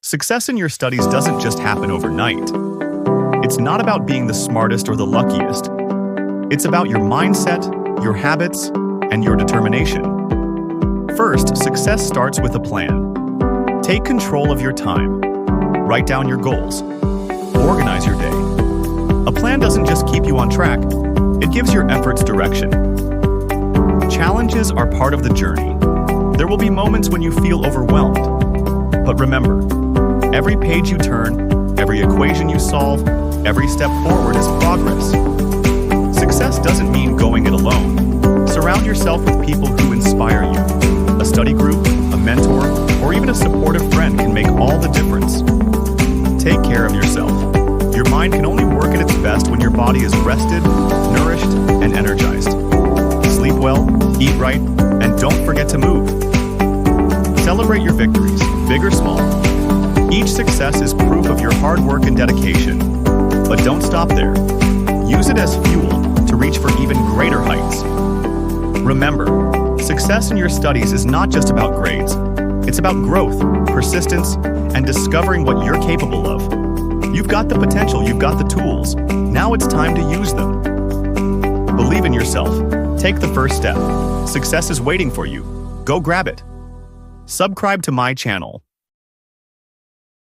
Success in your studies doesn't just happen overnight. It's not about being the smartest or the luckiest. It's about your mindset, your habits, and your determination. First, success starts with a plan. Take control of your time. Write down your goals. Organize your day. A plan doesn't just keep you on track, it gives your efforts direction. Challenges are part of the journey. There will be moments when you feel overwhelmed. But remember, every page you turn, every equation you solve, every step forward is progress. Success doesn't mean going it alone. Surround yourself with people who inspire you. A study group, a mentor, or even a supportive friend can make all the difference. Take care of yourself. Your mind can only work at its best when your body is rested, nourished, and energized. Sleep well, eat right, and don't forget to move. Celebrate your victories, big or small. Each success is proof of your hard work and dedication. But don't stop there. Use it as fuel to reach for even greater heights. Remember, success in your studies is not just about grades. It's about growth, persistence, and discovering what you're capable of. You've got the potential, you've got the tools. Now it's time to use them. Believe in yourself. Take the first step. Success is waiting for you. Go grab it. Subscribe to my channel.